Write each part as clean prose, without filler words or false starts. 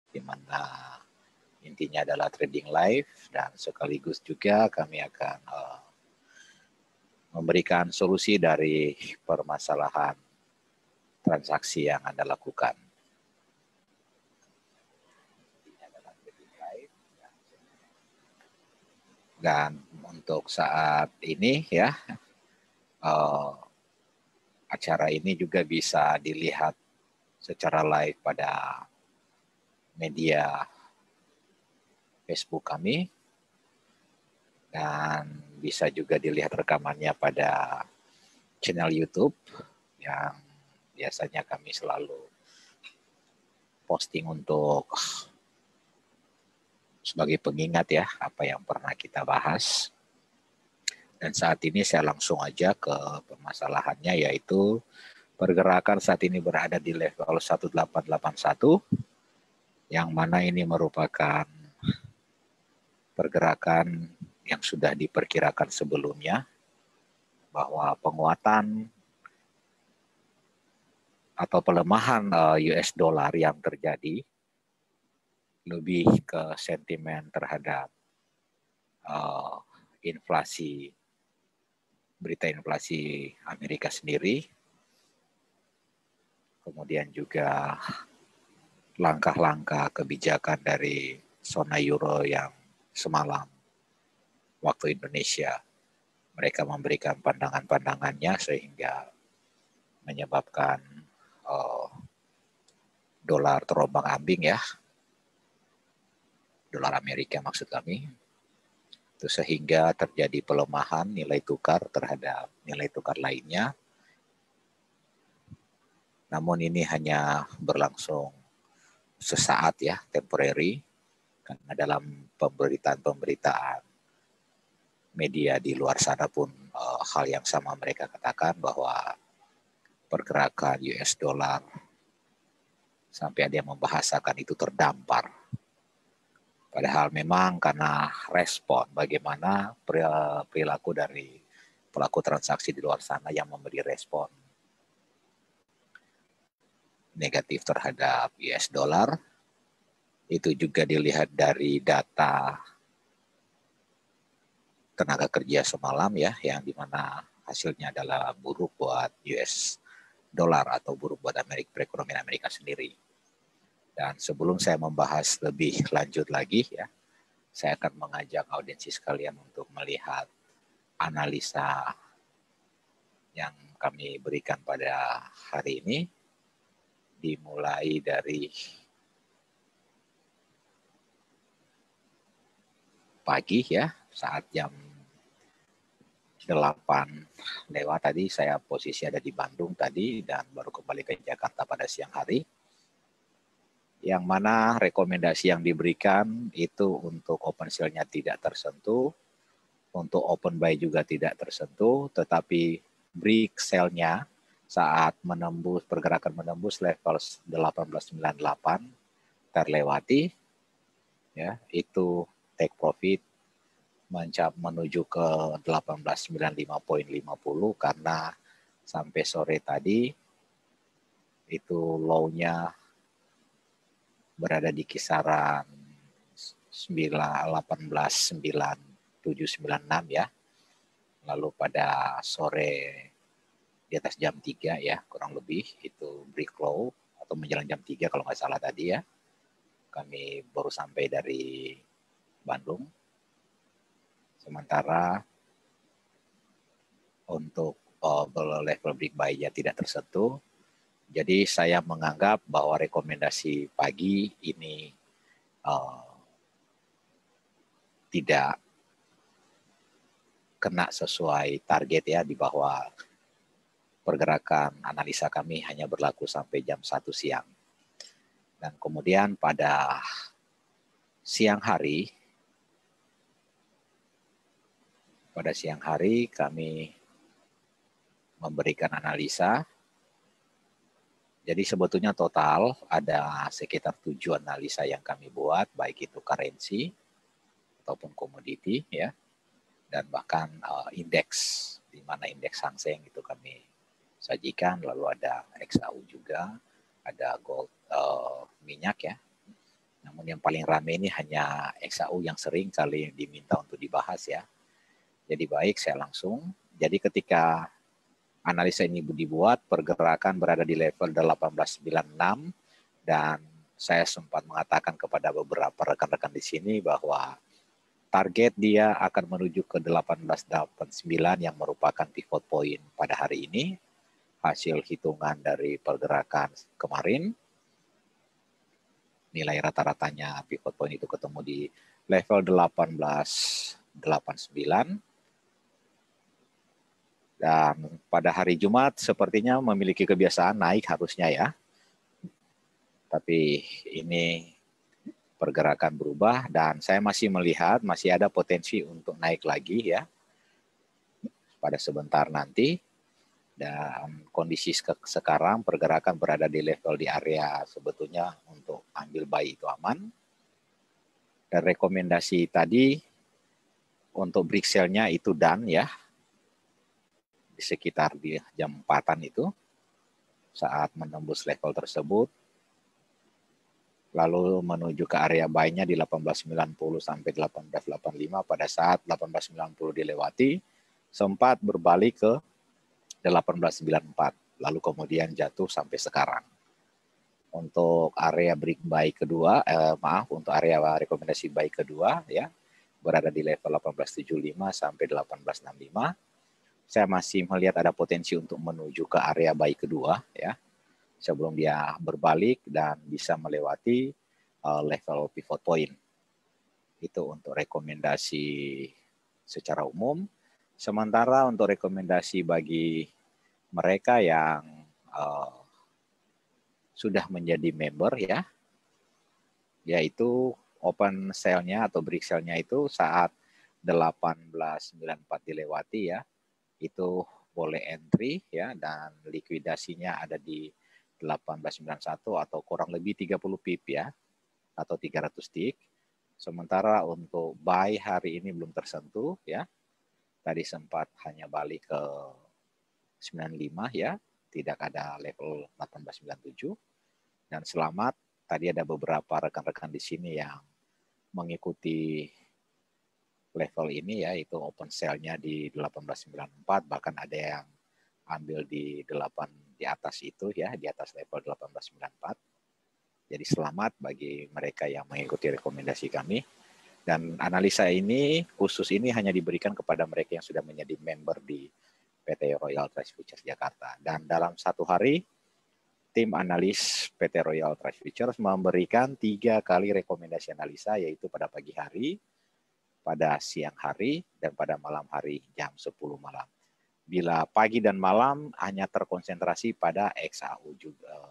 di mana intinya adalah trading live, dan sekaligus juga kami akan memberikan solusi dari permasalahan transaksi yang Anda lakukan. Dan untuk saat ini ya, acara ini juga bisa dilihat secara live pada media Facebook kami, dan bisa juga dilihat rekamannya pada channel YouTube yang biasanya kami selalu posting untuk sebagai pengingat ya apa yang pernah kita bahas. Dan saat ini saya langsung aja ke permasalahannya, yaitu pergerakan saat ini berada di level 1881, yang mana ini merupakan pergerakan yang sudah diperkirakan sebelumnya, bahwa penguatan atau pelemahan US dollar yang terjadi lebih ke sentimen terhadap inflasi, berita inflasi Amerika sendiri, kemudian juga langkah-langkah kebijakan dari zona euro yang semalam waktu Indonesia mereka memberikan pandangan-pandangannya sehingga menyebabkan dolar terombang-ambing ya, dolar Amerika maksud kami, itu sehingga terjadi pelemahan nilai tukar terhadap nilai tukar lainnya. Namun ini hanya berlangsung sesaat ya, temporary, karena dalam pemberitaan media di luar sana pun hal yang sama mereka katakan, bahwa pergerakan US dollar sampai ada yang membahasakan itu terdampar. Padahal memang karena respon bagaimana perilaku dari pelaku transaksi di luar sana yang memberi respon negatif terhadap US dollar. Itu juga dilihat dari data tenaga kerja semalam ya, yang dimana hasilnya adalah buruk buat US dollar atau buruk buat perekonomian Amerika sendiri. Dan sebelum saya membahas lebih lanjut lagi ya, saya akan mengajak audiensi sekalian untuk melihat analisa yang kami berikan pada hari ini, dimulai dari pagi ya, saat jam 8 lewat tadi saya posisi ada di Bandung tadi, dan baru kembali ke Jakarta pada siang hari. Yang mana rekomendasi yang diberikan itu untuk open sale-nya tidak tersentuh, untuk open buy juga tidak tersentuh, tetapi break sale-nya saat pergerakan menembus level 1898 terlewati, ya, itu take profit menuju ke 1895.50, karena sampai sore tadi itu low-nya berada di kisaran 18.9796 ya. Lalu pada sore di atas jam 3 ya, kurang lebih itu break low atau menjelang jam 3 kalau nggak salah tadi ya. Kami baru sampai dari Bandung. Sementara untuk level break buy-nya tidak tersentuh. Jadi saya menganggap bahwa rekomendasi pagi ini tidak kena sesuai target ya, di bawah pergerakan analisa kami hanya berlaku sampai jam 1 siang. Dan kemudian pada siang hari kami memberikan analisa. Jadi sebetulnya total ada sekitar 7 analisa yang kami buat, baik itu currency ataupun komoditi ya, dan bahkan indeks, di mana indeks Hang Seng itu kami sajikan. Lalu ada XAU juga, ada gold, minyak ya. yang paling ramai ini hanya XAU yang sering kali diminta untuk dibahas ya. Jadi baik, saya langsung. Jadi ketika analisa ini dibuat, pergerakan berada di level 1896 dan saya sempat mengatakan kepada beberapa rekan-rekan di sini bahwa target dia akan menuju ke 1889 yang merupakan pivot point pada hari ini. Hasil hitungan dari pergerakan kemarin, nilai rata-ratanya pivot point itu ketemu di level 1889. Dan pada hari Jumat sepertinya memiliki kebiasaan naik harusnya ya. Tapi ini pergerakan berubah dan saya masih melihat masih ada potensi untuk naik lagi ya pada sebentar nanti. Dan kondisi sekarang pergerakan berada di level di area sebetulnya untuk ambil buy itu aman. Dan rekomendasi tadi untuk break sell-nya itu done ya. Di sekitar di jam 4-an itu saat menembus level tersebut. Lalu menuju ke area buy-nya di 1890 sampai 1885 pada saat 1890 dilewati sempat berbalik ke 1894 lalu kemudian jatuh sampai sekarang. Untuk area break buy kedua, untuk area rekomendasi buy kedua ya berada di level 1875 sampai 1865. Saya masih melihat ada potensi untuk menuju ke area buy kedua ya sebelum dia berbalik dan bisa melewati level pivot point. Itu untuk rekomendasi secara umum. Sementara untuk rekomendasi bagi mereka yang sudah menjadi member ya, yaitu open sale-nya atau break sale-nya itu saat 1894 dilewati ya, itu boleh entry ya dan likuidasinya ada di 1891 atau kurang lebih 30 pip ya atau 300 tick. Sementara untuk buy hari ini belum tersentuh ya. Tadi sempat hanya balik ke 95 ya, tidak ada level 1897. Dan selamat, tadi ada beberapa rekan-rekan di sini yang mengikuti level ini ya, itu open sale-nya di 1894, bahkan ada yang ambil di 8 di atas itu ya, di atas level 1894. Jadi selamat bagi mereka yang mengikuti rekomendasi kami. Dan analisa ini, khusus ini hanya diberikan kepada mereka yang sudah menjadi member di PT Royal Trust Futures Jakarta. Dan dalam satu hari, tim analis PT Royal Trust Futures memberikan 3 kali rekomendasi analisa, yaitu pada pagi hari, pada siang hari, dan pada malam hari jam 10 malam. Bila pagi dan malam hanya terkonsentrasi pada XAU juga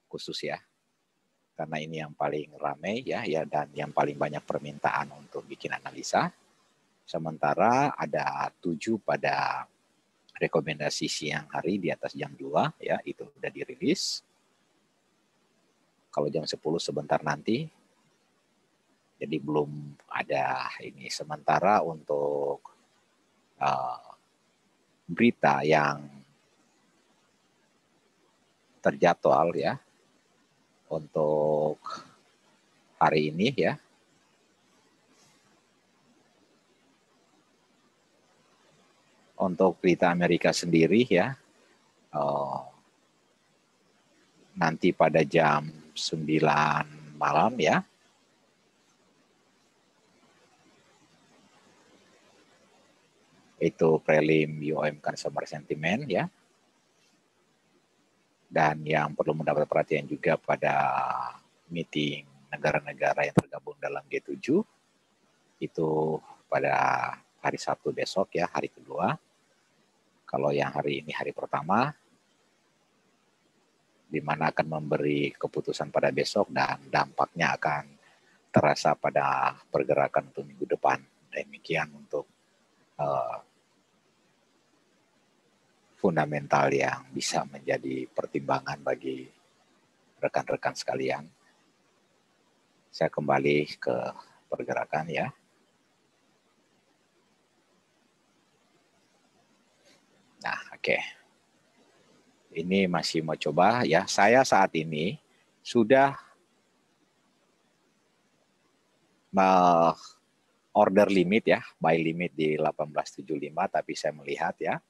khusus ya. Karena ini yang paling ramai ya dan yang paling banyak permintaan untuk bikin analisa. Sementara ada 7 pada rekomendasi siang hari di atas jam 2 ya, itu sudah dirilis. Kalau jam 10 sebentar nanti. Jadi belum ada ini. Sementara untuk berita yang terjadwal ya untuk hari ini ya. Untuk berita Amerika sendiri ya, nanti pada jam 9 malam ya. Itu prelim UOM Consumer Sentiment ya. Dan yang perlu mendapat perhatian juga pada meeting negara-negara yang tergabung dalam G7 itu pada hari Sabtu besok ya, hari kedua. Kalau yang hari ini hari pertama, di mana akan memberi keputusan pada besok dan dampaknya akan terasa pada pergerakan untuk minggu depan. Demikian untuk fundamental yang bisa menjadi pertimbangan bagi rekan-rekan sekalian. Saya kembali ke pergerakan ya. Nah, oke. Ini masih mau coba ya. Saya saat ini sudah order limit ya, buy limit di 1875, tapi saya melihat ya,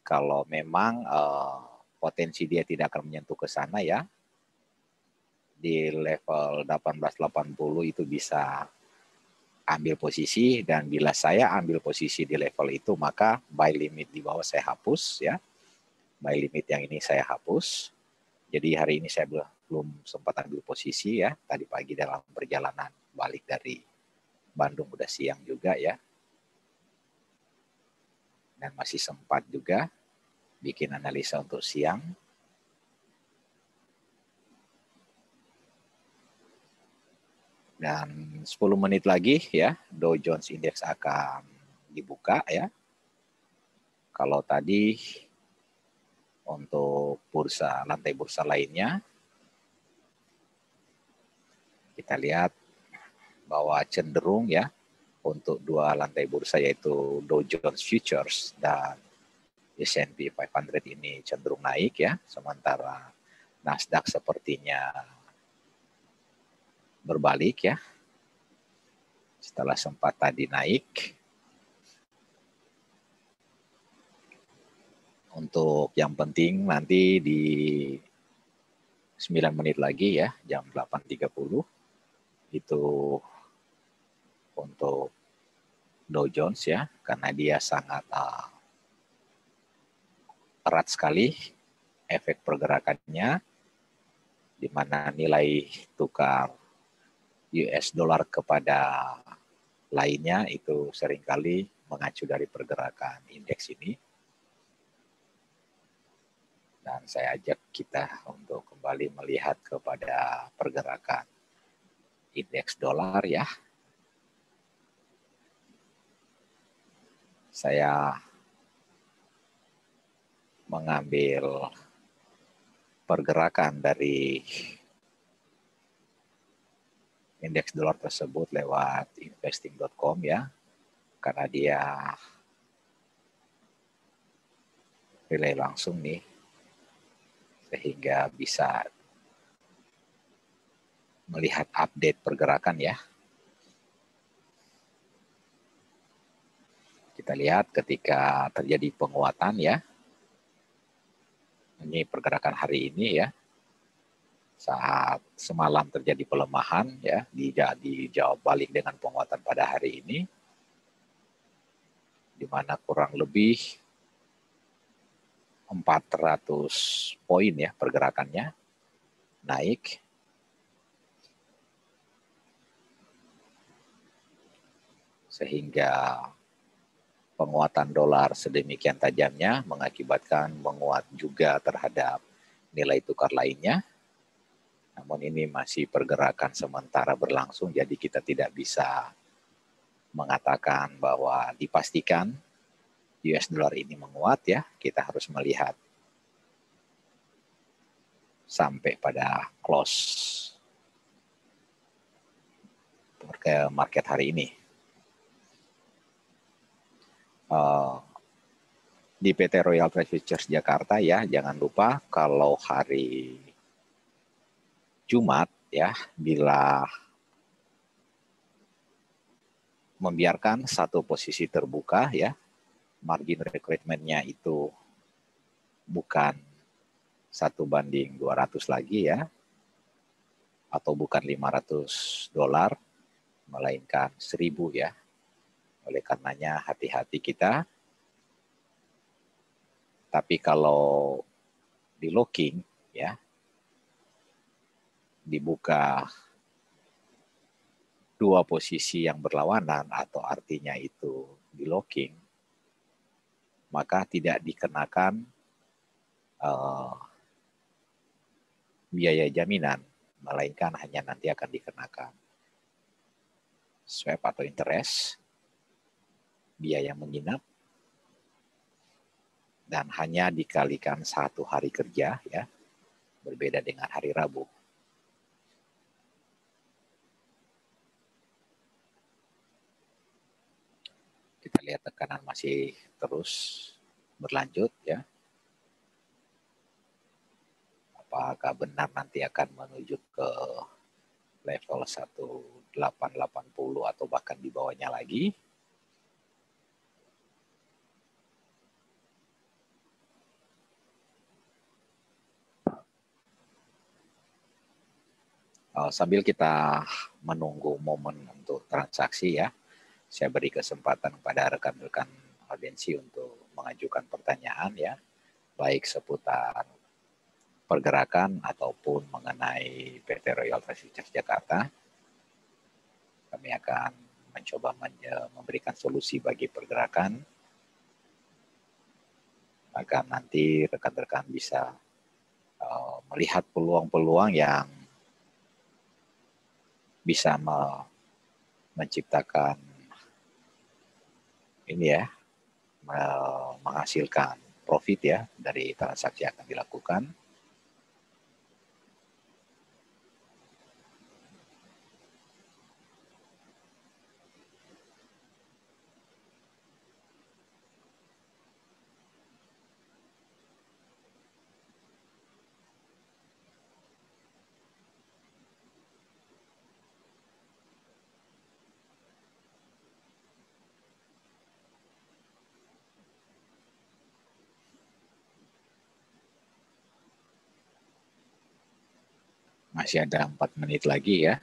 kalau memang potensi dia tidak akan menyentuh ke sana ya, di level 1880 itu bisa ambil posisi, dan bila saya ambil posisi di level itu, maka buy limit di bawah saya hapus ya. Buy limit yang ini saya hapus. Jadi hari ini saya belum sempat ambil posisi ya. Tadi pagi dalam perjalanan balik dari Bandung udah siang juga ya. Dan masih sempat juga bikin analisa untuk siang. Dan 10 menit lagi ya, Dow Jones Index akan dibuka ya. Kalau tadi untuk bursa, lantai bursa lainnya, kita lihat bahwa cenderung ya untuk dua lantai bursa yaitu Dow Jones Futures dan S&P 500 ini cenderung naik ya, sementara Nasdaq sepertinya berbalik ya. Setelah sempat tadi naik. Untuk yang penting nanti di 9 menit lagi ya, jam 8.30 itu untuk Dow Jones ya, karena dia sangat erat sekali efek pergerakannya, di mana nilai tukar US dollar kepada lainnya itu seringkali mengacu dari pergerakan indeks ini. Dan saya ajak kita untuk kembali melihat kepada pergerakan indeks dolar ya. Saya mengambil pergerakan dari indeks dolar tersebut lewat investing.com ya, karena dia relay langsung nih, sehingga bisa melihat update pergerakan ya. Kita lihat ketika terjadi penguatan ya, ini pergerakan hari ini ya, saat semalam terjadi pelemahan ya, dijawab balik dengan penguatan pada hari ini, di mana kurang lebih 400 poin ya pergerakannya naik. Sehingga penguatan dolar sedemikian tajamnya mengakibatkan menguat juga terhadap nilai tukar lainnya. Namun ini masih pergerakan sementara berlangsung, jadi kita tidak bisa mengatakan bahwa dipastikan US dollar ini menguat ya. Kita harus melihat sampai pada close market hari ini. Di PT Royal Trade Futures Jakarta ya, jangan lupa kalau hari Jumat ya, bila membiarkan satu posisi terbuka ya, margin requirement-nya itu bukan 1:200 lagi ya, atau bukan $500, melainkan 1.000 ya. Oleh karenanya hati-hati kita. Tapi kalau di locking ya, dibuka dua posisi yang berlawanan atau artinya itu di locking, maka tidak dikenakan biaya jaminan, melainkan hanya nanti akan dikenakan swap atau interest, biaya menginap, dan hanya dikalikan 1 hari kerja ya, berbeda dengan hari Rabu. Kita lihat tekanan masih terus berlanjut ya. Apakah benar nanti akan menuju ke level 1880 atau bahkan di bawahnya lagi. Sambil kita menunggu momen untuk transaksi ya, saya beri kesempatan kepada rekan-rekan audiensi untuk mengajukan pertanyaan ya, baik seputar pergerakan ataupun mengenai PT Royal Transit Jakarta. Kami akan mencoba memberikan solusi bagi pergerakan agar nanti rekan-rekan bisa melihat peluang-peluang yang bisa menciptakan ini ya, menghasilkan profit ya dari transaksi yang akan dilakukan. Masih ada 4 menit lagi ya.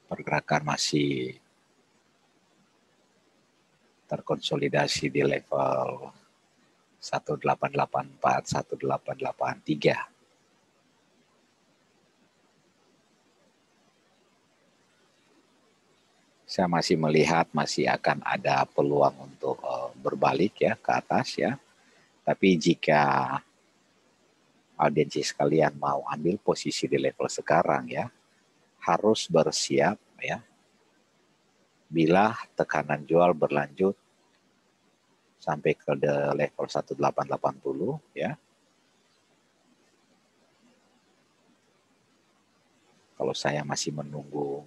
Pergerakan masih terkonsolidasi di level 1884, 1883. Saya masih melihat masih akan ada peluang untuk berbalik ya ke atas ya. Tapi jika audiensi sekalian mau ambil posisi di level sekarang ya, harus bersiap ya. Bila tekanan jual berlanjut sampai ke level 1880 ya. Kalau saya masih menunggu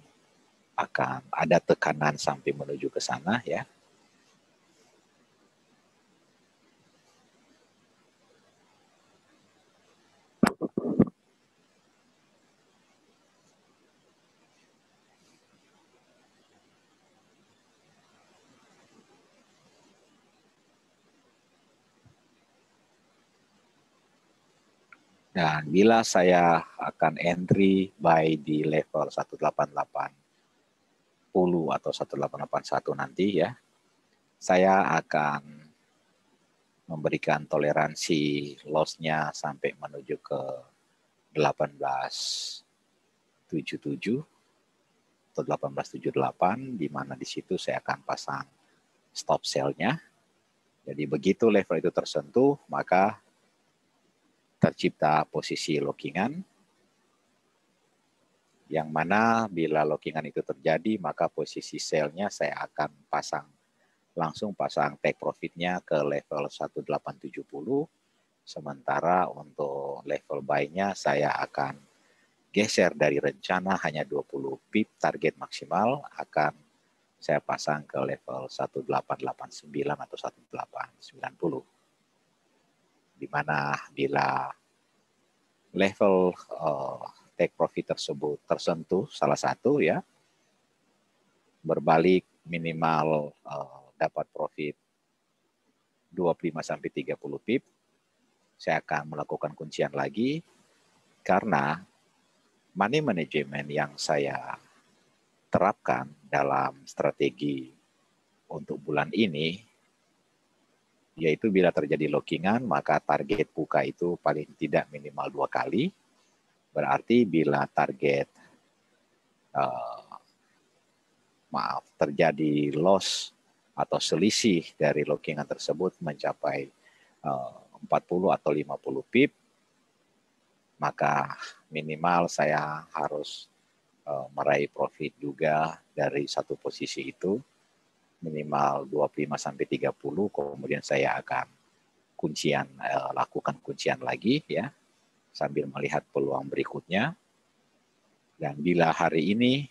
akan ada tekanan sampai menuju ke sana ya. Dan bila saya akan entry buy di level 1880 atau 1881 nanti ya, saya akan memberikan toleransi loss-nya sampai menuju ke 1877 atau 1878, di mana di situ saya akan pasang stop sell-nya. Jadi begitu level itu tersentuh, maka tercipta posisi lockingan, yang mana bila lockingan itu terjadi, maka posisi sell-nya saya akan langsung pasang take profit-nya ke level 1870, sementara untuk level buy-nya saya akan geser dari rencana hanya 20 pip target maksimal, akan saya pasang ke level 1889 atau 1890. Di mana bila level take profit tersebut tersentuh salah satu ya, berbalik minimal dapat profit 25 sampai 30 pip, saya akan melakukan kuncian lagi karena money management yang saya terapkan dalam strategi untuk bulan ini, yaitu bila terjadi lockingan, maka target buka itu paling tidak minimal 2 kali. Berarti bila target terjadi loss atau selisih dari lockingan tersebut mencapai 40 atau 50 pip, maka minimal saya harus meraih profit juga dari satu posisi itu. minimal 25 sampai 30, kemudian saya akan lakukan kuncian lagi ya, sambil melihat peluang berikutnya. Dan bila hari ini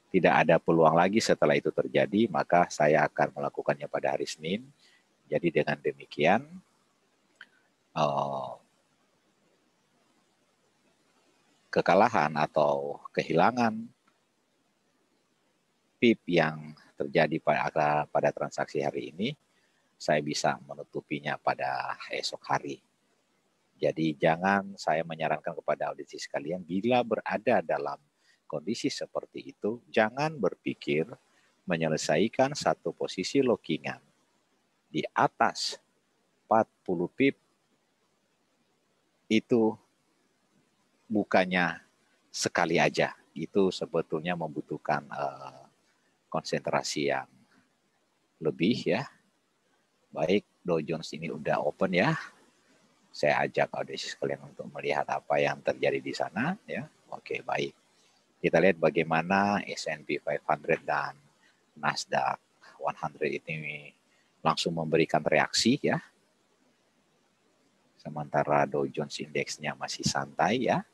tidak ada peluang lagi setelah itu terjadi, maka saya akan melakukannya pada hari Senin. Jadi dengan demikian, kekalahan atau kehilangan PIP yang terjadi pada transaksi hari ini, saya bisa menutupinya pada esok hari. Jadi jangan, saya menyarankan kepada audisi sekalian, bila berada dalam kondisi seperti itu, jangan berpikir menyelesaikan satu posisi lockingan di atas 40 pip itu bukannya sekali aja. Itu sebetulnya membutuhkan konsentrasi yang lebih ya. Baik, Dow Jones ini udah open ya. Saya ajak audisi sekalian untuk melihat apa yang terjadi di sana ya. Oke, baik. Kita lihat bagaimana S&P 500 dan Nasdaq 100 ini langsung memberikan reaksi ya. Sementara Dow Jones indeksnya masih santai ya.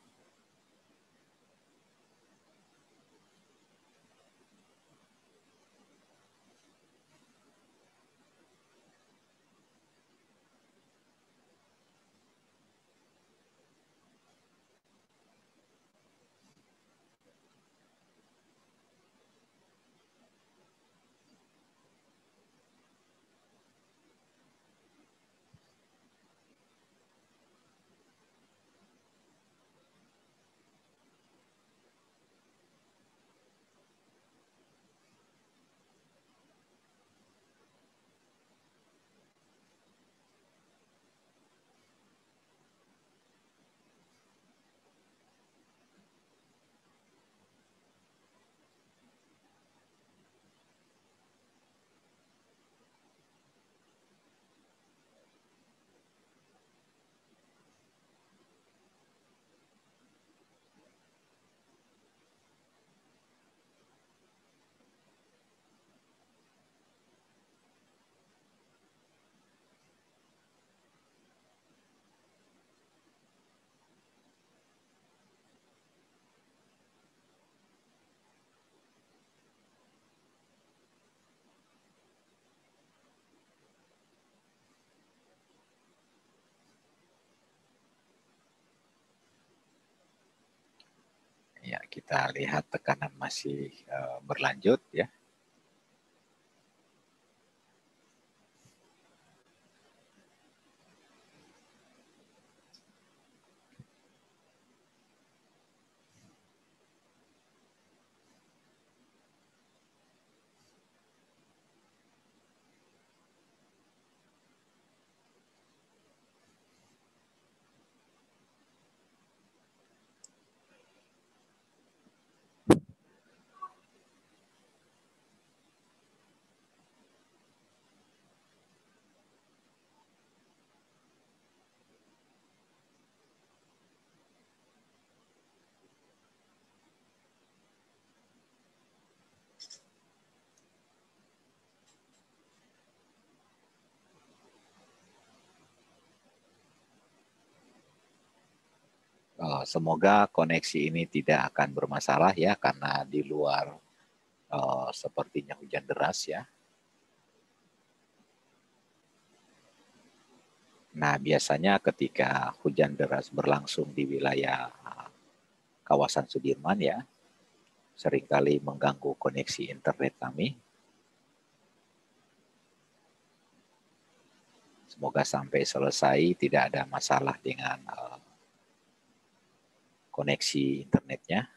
Ya, kita lihat tekanan masih berlanjut ya. Semoga koneksi ini tidak akan bermasalah ya, karena di luar sepertinya hujan deras ya. Nah, biasanya ketika hujan deras berlangsung di wilayah kawasan Sudirman ya, seringkali mengganggu koneksi internet kami. Semoga sampai selesai tidak ada masalah dengan koneksi internetnya.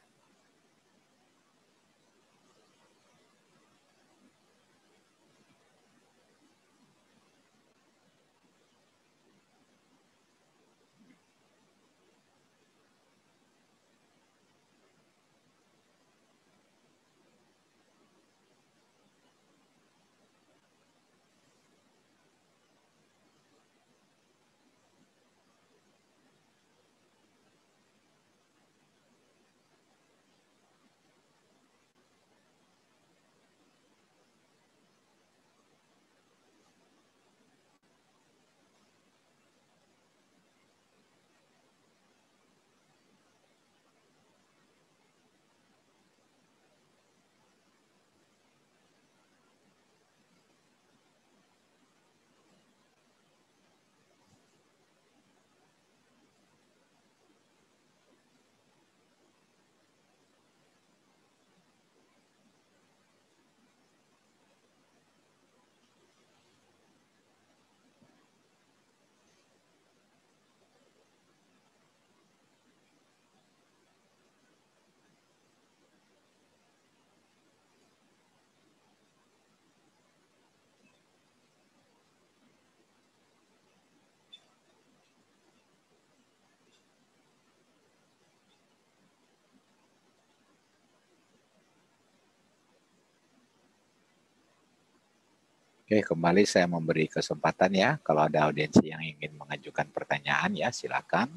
Oke, kembali saya memberi kesempatan ya. Kalau ada audiensi yang ingin mengajukan pertanyaan ya, silakan.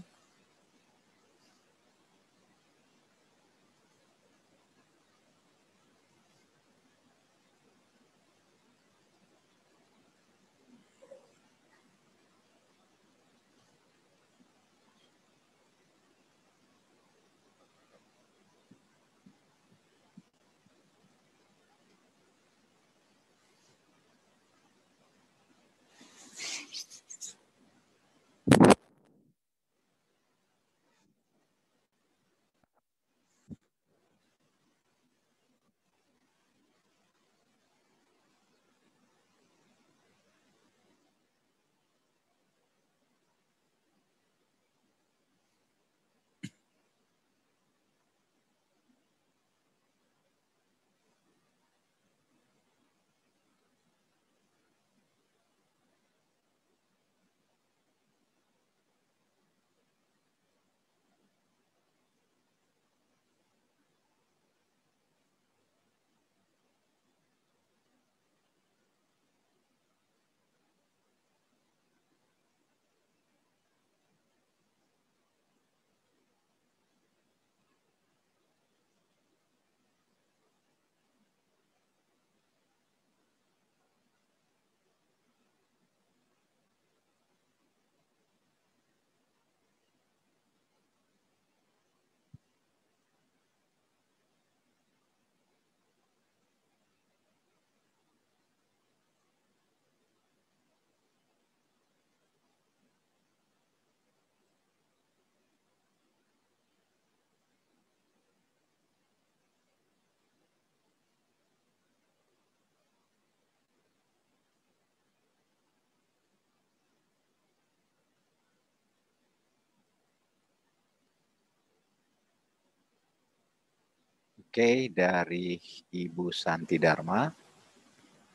Oke, dari Ibu Santi Dharma.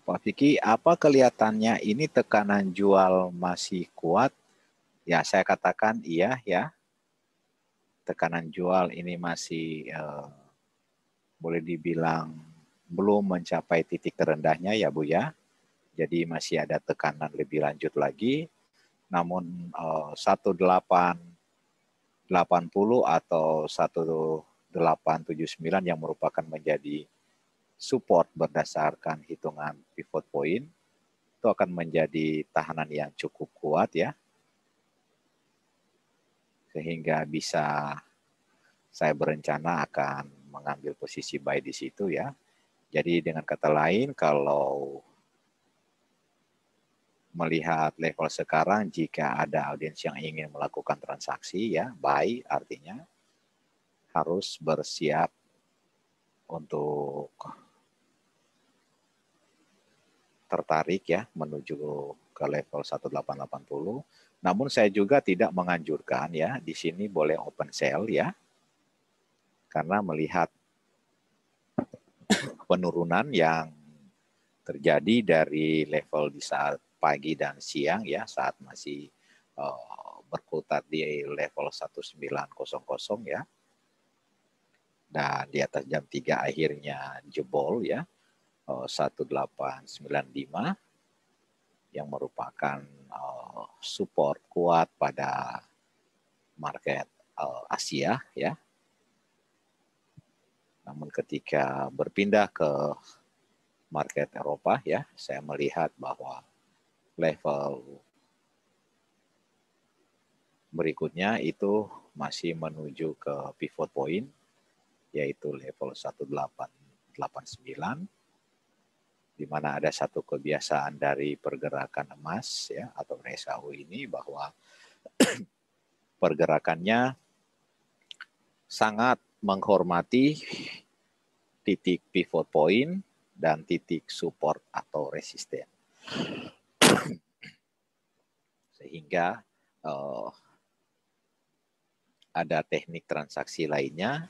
Pak Vicky, apa kelihatannya ini tekanan jual masih kuat? Ya, saya katakan iya ya. Tekanan jual ini masih boleh dibilang belum mencapai titik terendahnya ya Bu ya. Jadi masih ada tekanan lebih lanjut lagi. Namun 1880 atau 1879 yang merupakan menjadi support berdasarkan hitungan pivot point itu akan menjadi tahanan yang cukup kuat ya, sehingga bisa saya berencana akan mengambil posisi buy di situ ya. Jadi dengan kata lain, kalau melihat level sekarang, jika ada audiens yang ingin melakukan transaksi ya, buy artinya harus bersiap untuk tertarik ya menuju ke level 1880. Namun saya juga tidak menganjurkan ya, di sini boleh open sell ya. Karena melihat penurunan yang terjadi dari level di saat pagi dan siang ya, saat masih berkutat di level 1900 ya. Dan di atas jam 3 akhirnya jebol ya, 1895 yang merupakan support kuat pada market Asia ya. Namun ketika berpindah ke market Eropa ya, saya melihat bahwa level berikutnya itu masih menuju ke pivot point, yaitu level 1889, di mana ada satu kebiasaan dari pergerakan emas ya atau RSAU ini, bahwa pergerakannya sangat menghormati titik pivot point dan titik support atau resisten. Sehingga ada teknik transaksi lainnya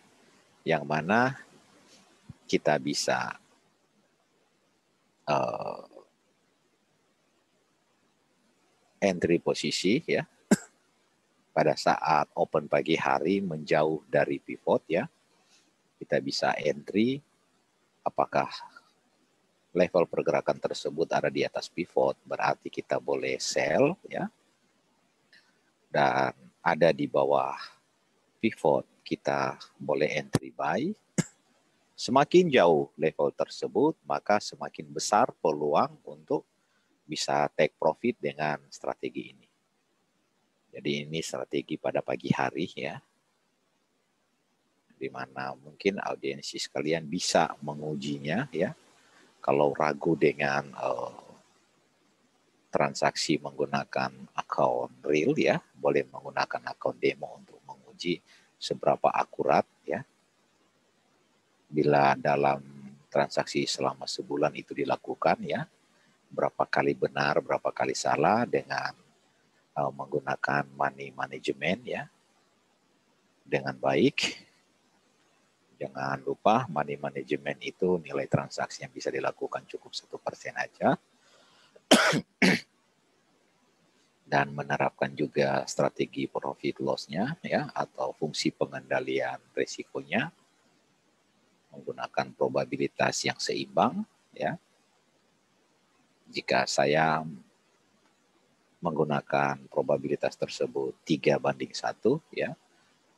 yang mana kita bisa entry posisi ya pada saat open pagi hari menjauh dari pivot ya. Kita bisa entry apakah level pergerakan tersebut ada di atas pivot, berarti kita boleh sell ya. Dan ada di bawah pivot, kita boleh entry buy. Semakin jauh level tersebut, maka semakin besar peluang untuk bisa take profit dengan strategi ini. Jadi ini strategi pada pagi hari ya, di mana mungkin audiensi sekalian bisa mengujinya ya. Kalau ragu dengan transaksi menggunakan akun real ya, boleh menggunakan akun demo untuk menguji seberapa akurat ya. Bila dalam transaksi selama sebulan itu dilakukan ya, berapa kali benar, berapa kali salah dengan menggunakan money management ya dengan baik. Jangan lupa money management itu nilai transaksi yang bisa dilakukan cukup 1% aja. Dan menerapkan juga strategi profit loss-nya ya, atau fungsi pengendalian risikonya menggunakan probabilitas yang seimbang ya. Jika saya menggunakan probabilitas tersebut 3:1 ya,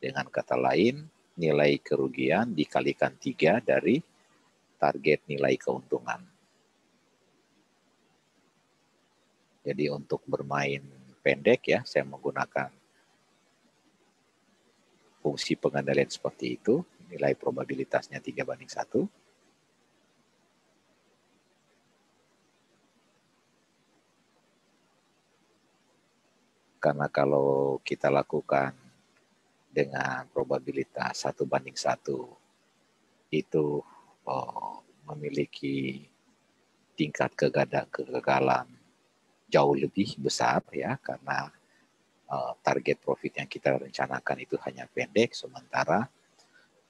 dengan kata lain nilai kerugian dikalikan 3 dari target nilai keuntungan. Jadi untuk bermain pendek ya, saya menggunakan fungsi pengendalian seperti itu, nilai probabilitasnya 3:1. Karena kalau kita lakukan dengan probabilitas 1:1 itu memiliki tingkat kegagalan jauh lebih besar ya, karena target profit yang kita rencanakan itu hanya pendek, sementara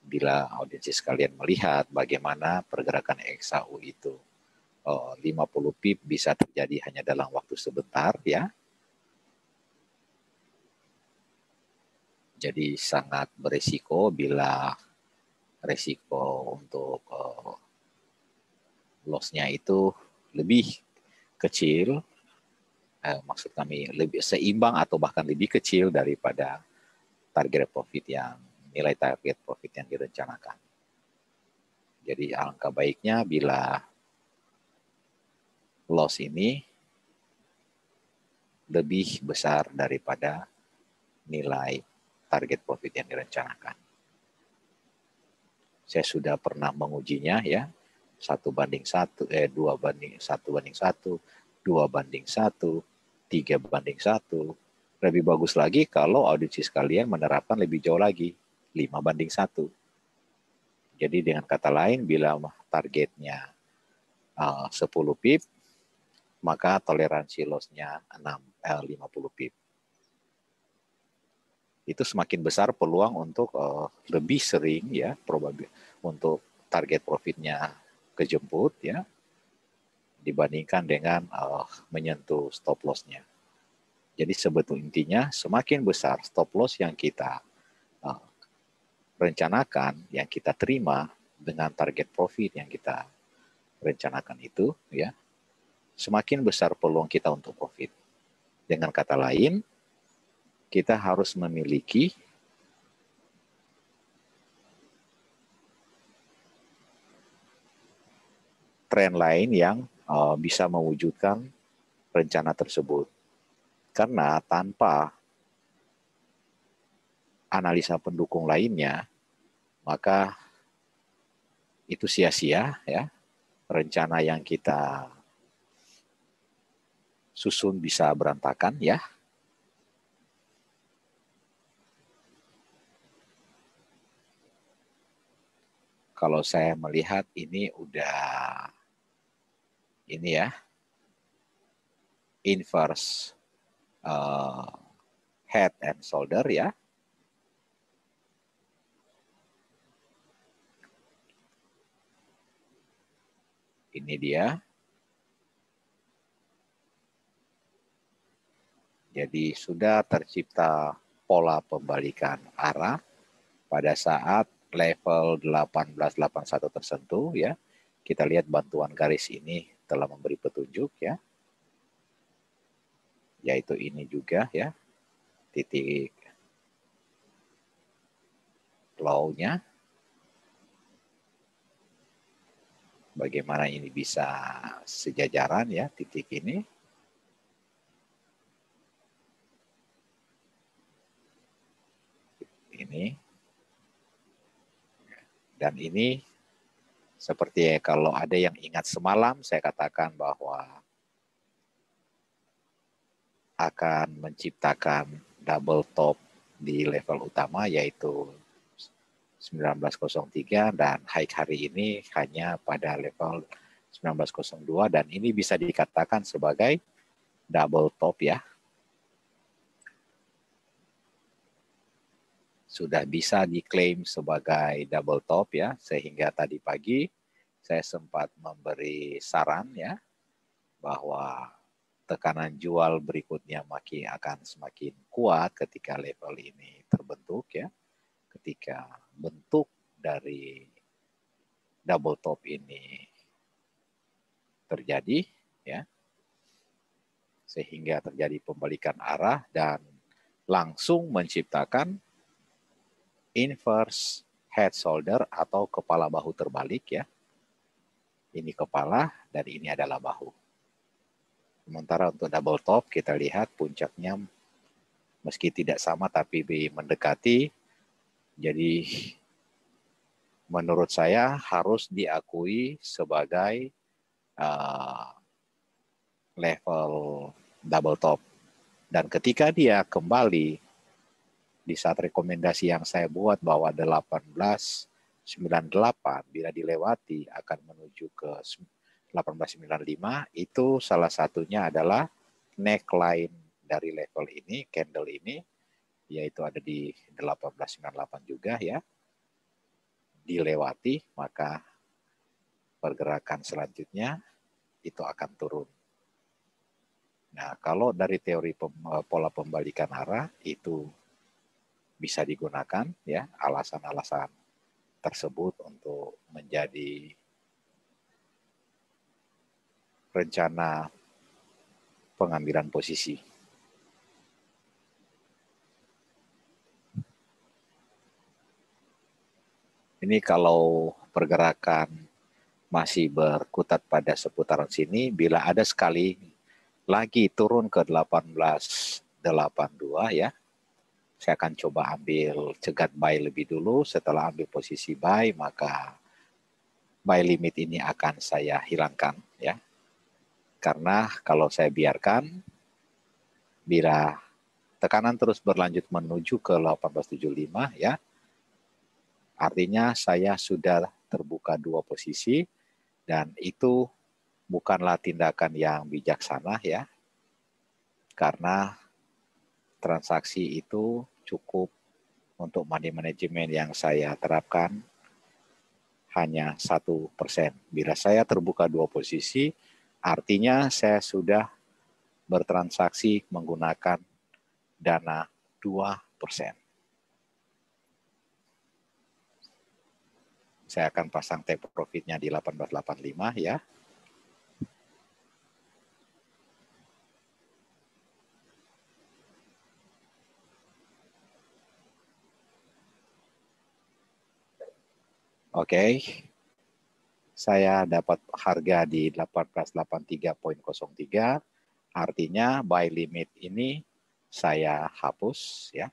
bila audiensi sekalian melihat bagaimana pergerakan XAU itu 50 pip bisa terjadi hanya dalam waktu sebentar ya. Jadi sangat berisiko bila resiko untuk loss-nya itu lebih kecil, maksud kami lebih seimbang atau bahkan lebih kecil daripada nilai target profit yang direncanakan. Jadi alangkah baiknya bila loss ini lebih besar daripada nilai target profit yang direncanakan. Saya sudah pernah mengujinya ya, 1:1, 2:1, 2:1, 3:1. Lebih bagus lagi kalau audiensi sekalian menerapkan lebih jauh lagi, 5:1. Jadi dengan kata lain, bila targetnya 10 pip, maka toleransi loss-nya 50 pip. Itu semakin besar peluang untuk lebih sering ya, untuk target profitnya kejemput ya, dibandingkan dengan menyentuh stop loss-nya. Jadi sebetulnya intinya semakin besar stop loss yang kita rencanakan, yang kita terima dengan target profit yang kita rencanakan itu ya, semakin besar peluang kita untuk profit. Dengan kata lain, kita harus memiliki tren lain yang bisa mewujudkan rencana tersebut. Karena tanpa analisa pendukung lainnya, maka itu sia-sia ya. Rencana yang kita susun bisa berantakan ya. Kalau saya melihat ini udah ini ya, inverse head and shoulder ya. Ini dia. Jadi sudah tercipta pola pembalikan arah pada saat level 1881 tersentuh ya. Kita lihat bantuan garis ini telah memberi petunjuk ya, yaitu ini juga ya, titik low-nya. Bagaimana ini bisa sejajaran ya, titik ini. Ini. Dan ini seperti kalau ada yang ingat semalam, saya katakan bahwa akan menciptakan double top di level utama, yaitu 1903, dan high hari ini hanya pada level 1902, dan ini bisa dikatakan sebagai double top ya. Sudah bisa diklaim sebagai double top ya, sehingga tadi pagi saya sempat memberi saran ya, bahwa tekanan jual berikutnya akan semakin kuat ketika level ini terbentuk ya. Ketika bentuk dari double top ini terjadi ya, sehingga terjadi pembalikan arah dan langsung menciptakan inverse head shoulder atau kepala bahu terbalik ya. Ini kepala dan ini adalah bahu. Sementara untuk double top kita lihat puncaknya meski tidak sama tapi mendekati. Jadi menurut saya harus diakui sebagai level double top. Dan ketika dia kembali di saat rekomendasi yang saya buat bahwa 1898 bila dilewati akan menuju ke 1895, itu salah satunya adalah neckline dari level ini, candle ini, yaitu ada di 1898 juga ya. Dilewati, maka pergerakan selanjutnya itu akan turun. Nah, kalau dari teori pola pembalikan arah itu bisa digunakan ya, alasan-alasan tersebut untuk menjadi rencana pengambilan posisi. Ini kalau pergerakan masih berkutat pada seputaran sini, bila ada sekali lagi turun ke 1882 ya, saya akan coba ambil cegat buy lebih dulu. Setelah ambil posisi buy, maka buy limit ini akan saya hilangkan ya. Karena kalau saya biarkan, bila tekanan terus berlanjut menuju ke 1875 ya, artinya saya sudah terbuka dua posisi, dan itu bukanlah tindakan yang bijaksana ya, karena transaksi itu cukup untuk money management yang saya terapkan hanya 1%. Bila saya terbuka dua posisi, artinya saya sudah bertransaksi menggunakan dana 2%. Saya akan pasang take profitnya di 1885 ya. Oke. Saya dapat harga di 1883.03. Artinya buy limit ini saya hapus ya.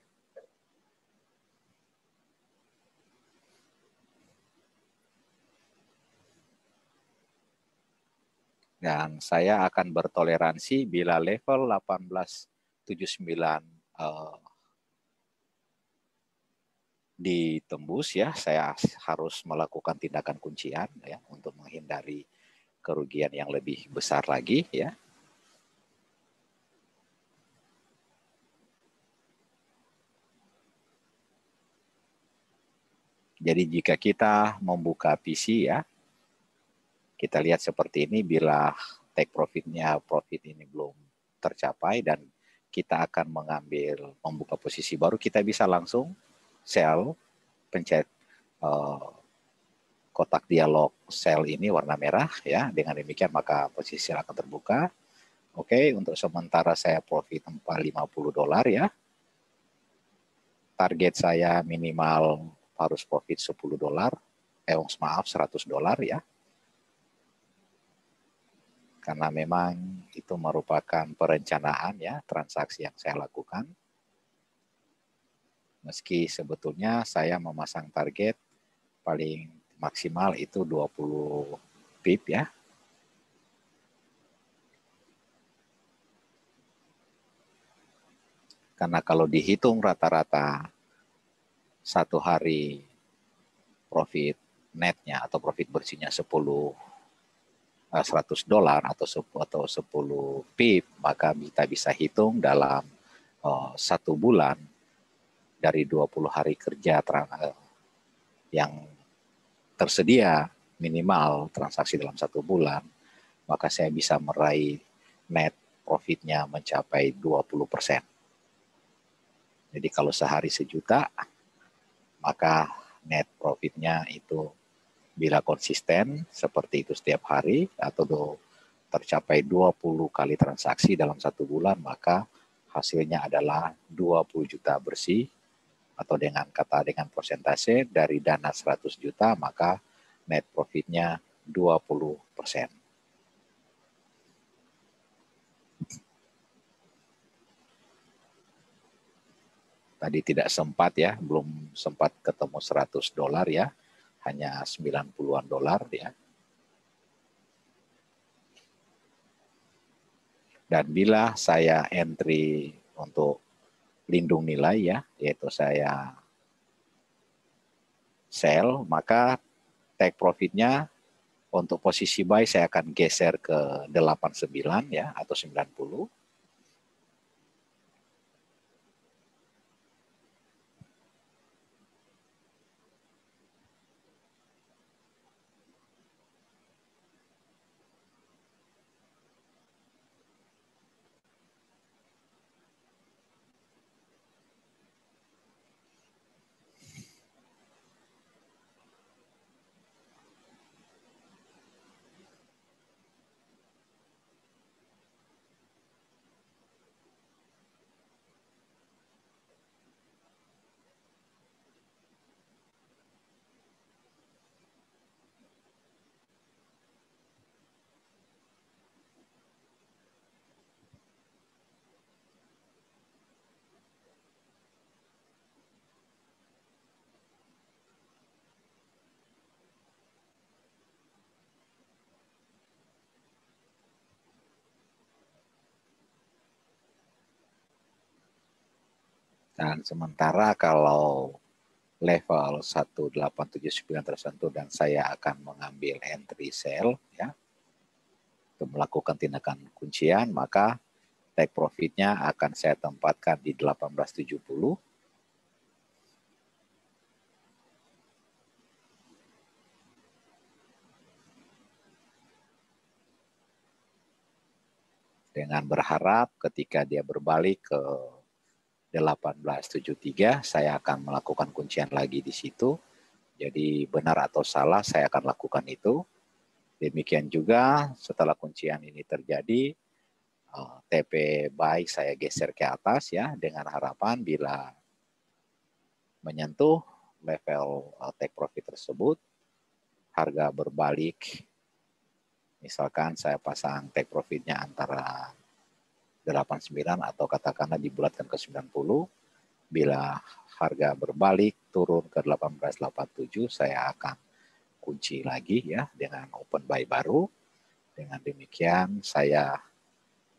Dan saya akan bertoleransi bila level 1879 ditembus ya, saya harus melakukan tindakan kuncian ya untuk menghindari kerugian yang lebih besar lagi ya. Jadi jika kita membuka PC ya, kita lihat seperti ini, bila take profitnya, profit ini belum tercapai dan kita akan membuka posisi baru, kita bisa langsung sell, pencet kotak dialog sell ini warna merah ya. Dengan demikian maka posisi sell akan terbuka. Oke, untuk sementara saya profit $450 ya. Target saya minimal harus profit $10. Maaf, $100 ya. Karena memang itu merupakan perencanaan ya transaksi yang saya lakukan. Meski sebetulnya saya memasang target paling maksimal itu 20 pip ya. Karena kalau dihitung rata-rata satu hari profit netnya atau profit bersihnya $100 atau 10 pip, maka kita bisa hitung dalam satu bulan dari 20 hari kerja yang tersedia minimal transaksi dalam satu bulan, maka saya bisa meraih net profitnya mencapai 20%. Jadi kalau sehari 1 juta, maka net profitnya itu bila konsisten seperti itu setiap hari atau tercapai 20 kali transaksi dalam satu bulan, maka hasilnya adalah 20 juta bersih, atau dengan persentase dari dana 100 juta, maka net profitnya 20%. Tadi tidak sempat ya, belum sempat ketemu $100 ya, hanya 90-an dolar ya. Dan bila saya entry untuk lindung nilai ya, yaitu saya sell, maka take profitnya untuk posisi buy saya akan geser ke 89 ya, atau 90. Dan sementara kalau level 1879 tersentuh dan saya akan mengambil entry sell ya, untuk melakukan tindakan kuncian, maka take profitnya akan saya tempatkan di 1870. Dengan berharap ketika dia berbalik ke 1873, saya akan melakukan kuncian lagi di situ. Jadi benar atau salah saya akan lakukan itu. Demikian juga setelah kuncian ini terjadi, TP buy saya geser ke atas ya, dengan harapan bila menyentuh level take profit tersebut, harga berbalik. Misalkan saya pasang take profitnya antara 89 atau katakanlah dibulatkan ke 90. Bila harga berbalik turun ke 1887, saya akan kunci lagi ya dengan open buy baru. Dengan demikian saya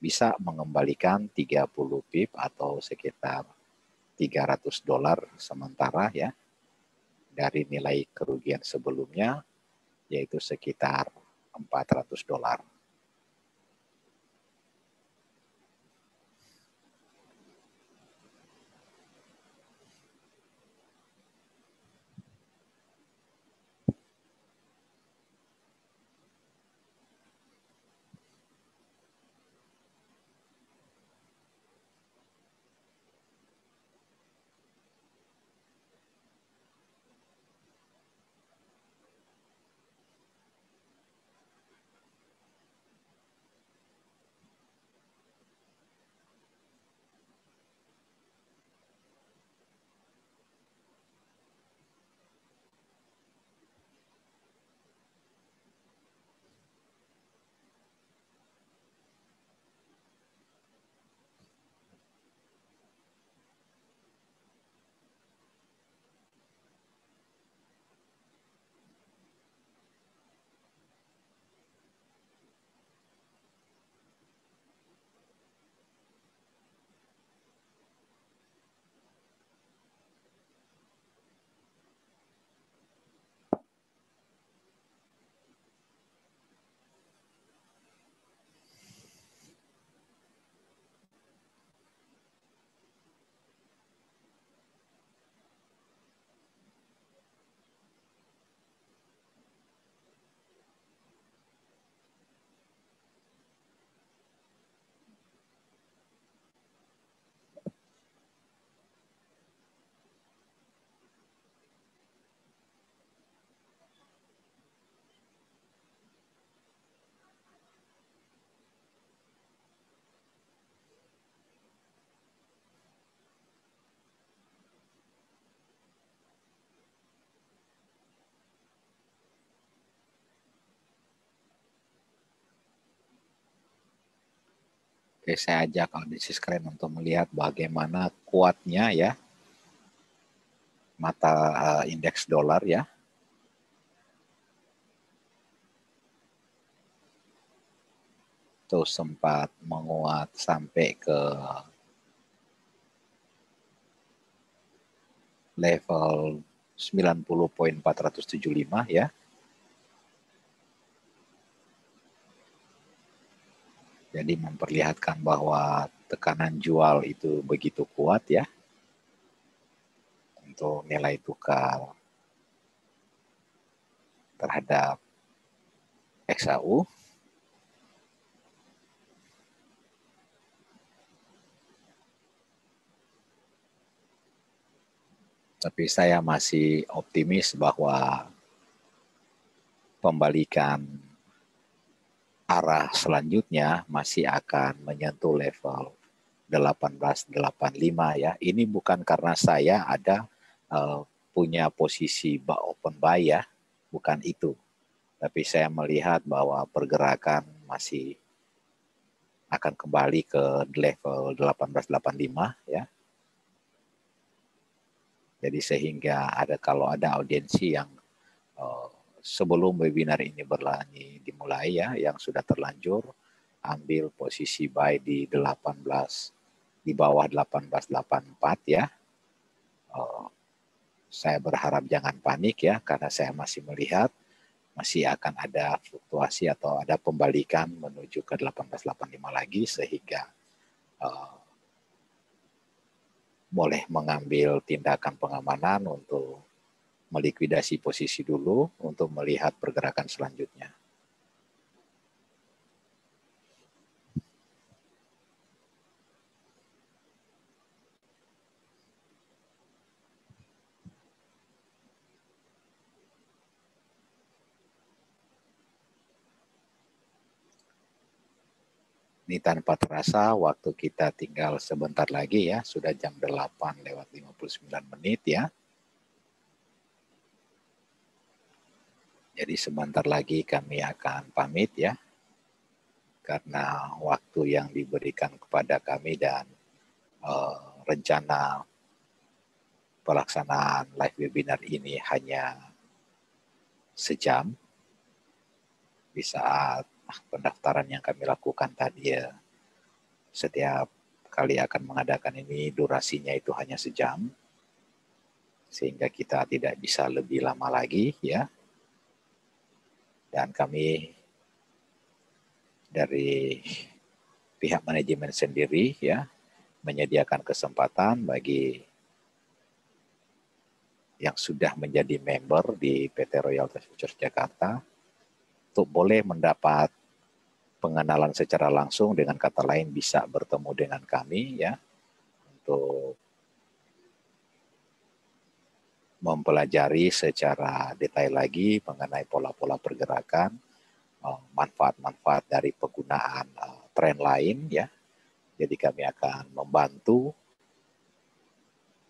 bisa mengembalikan 30 pip atau sekitar $300 sementara ya dari nilai kerugian sebelumnya, yaitu sekitar $400. Oke, saya ajak audisi sekalian untuk melihat bagaimana kuatnya ya mata indeks dolar ya. Itu sempat menguat sampai ke level 90.475 ya. Jadi memperlihatkan bahwa tekanan jual itu begitu kuat ya untuk nilai tukar terhadap XAU. Tapi saya masih optimis bahwa pembalikan arah selanjutnya masih akan menyentuh level 1885 ya. Ini bukan karena saya ada punya posisi open buy ya, bukan itu. Tapi saya melihat bahwa pergerakan masih akan kembali ke level 1885 ya. Jadi sehingga kalau ada audiensi yang sebelum webinar ini dimulai ya, yang sudah terlanjur ambil posisi buy di 18 di bawah 1884 ya. Saya berharap jangan panik ya, karena saya masih melihat masih akan ada fluktuasi atau ada pembalikan menuju ke 1885 lagi, sehingga boleh mengambil tindakan pengamanan untuk melikuidasi posisi dulu untuk melihat pergerakan selanjutnya. Ini tanpa terasa waktu kita tinggal sebentar lagi ya, sudah jam 8:59 ya. Jadi sebentar lagi kami akan pamit ya, karena waktu yang diberikan kepada kami dan rencana pelaksanaan live webinar ini hanya sejam. Di saat pendaftaran yang kami lakukan tadi ya, setiap kali akan mengadakan ini durasinya itu hanya sejam, sehingga kita tidak bisa lebih lama lagi ya. Dan kami dari pihak manajemen sendiri ya menyediakan kesempatan bagi yang sudah menjadi member di PT Royalties Futures Jakarta untuk boleh mendapat pengenalan secara langsung, dengan kata lain bisa bertemu dengan kami ya, untuk mempelajari secara detail lagi mengenai pola-pola pergerakan, manfaat-manfaat dari penggunaan tren lain ya. Jadi kami akan membantu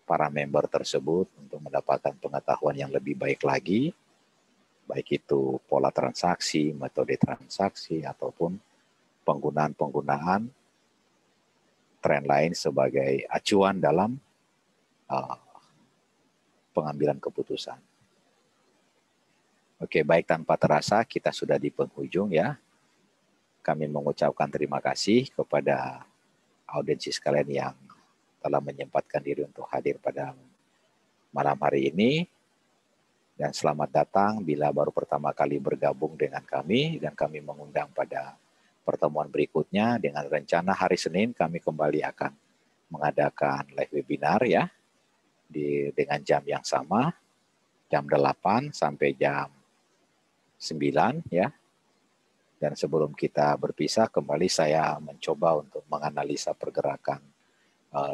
para member tersebut untuk mendapatkan pengetahuan yang lebih baik lagi, baik itu pola transaksi, metode transaksi, ataupun penggunaan tren lain sebagai acuan dalam pengambilan keputusan. Oke, baik, tanpa terasa kita sudah di penghujung ya. Kami mengucapkan terima kasih kepada audiensi sekalian yang telah menyempatkan diri untuk hadir pada malam hari ini. Dan selamat datang bila baru pertama kali bergabung dengan kami, dan kami mengundang pada pertemuan berikutnya dengan rencana hari Senin kami kembali akan mengadakan live webinar ya, dengan jam yang sama, jam 8 sampai jam 9 ya. Dan sebelum kita berpisah, kembali saya mencoba untuk menganalisa pergerakan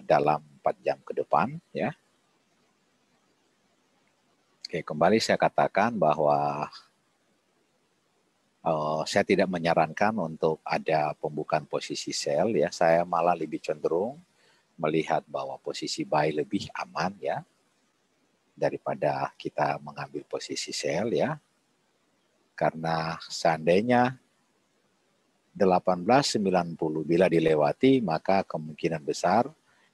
dalam 4 jam ke depan ya. Oke, kembali saya katakan bahwa saya tidak menyarankan untuk ada pembukaan posisi sell ya. Saya malah lebih cenderung melihat bahwa posisi buy lebih aman ya, daripada kita mengambil posisi sell ya. Karena seandainya 1890. Bila dilewati, maka kemungkinan besar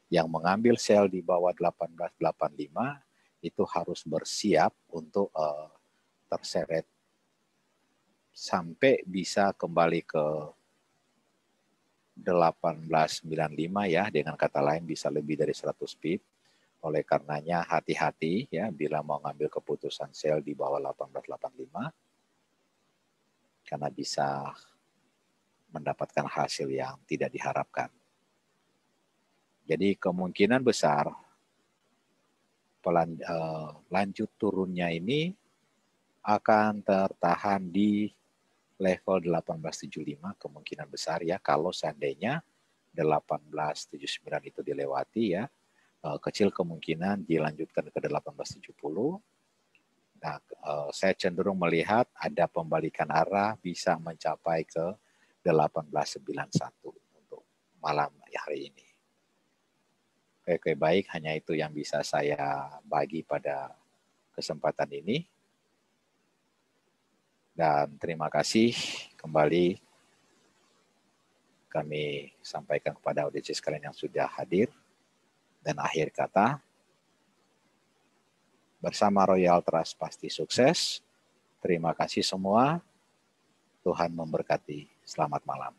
yang mengambil sel di bawah 1885 itu harus bersiap untuk terseret sampai bisa kembali ke 1895 ya, dengan kata lain bisa lebih dari 100 pip. Oleh karenanya hati-hati ya bila mau ngambil keputusan sel di bawah 1885 karena bisa mendapatkan hasil yang tidak diharapkan. Jadi kemungkinan besar lanjut turunnya ini akan tertahan di level 1875 kemungkinan besar ya, kalau seandainya 1879 itu dilewati ya, kecil kemungkinan dilanjutkan ke 1870. Nah, saya cenderung melihat ada pembalikan arah bisa mencapai ke 1891 untuk malam hari ini. Oke, baik, hanya itu yang bisa saya bagi pada kesempatan ini. Dan terima kasih kembali kami sampaikan kepada audiens sekalian yang sudah hadir. Dan akhir kata, bersama Royal Trust pasti sukses. Terima kasih semua. Tuhan memberkati. Selamat malam.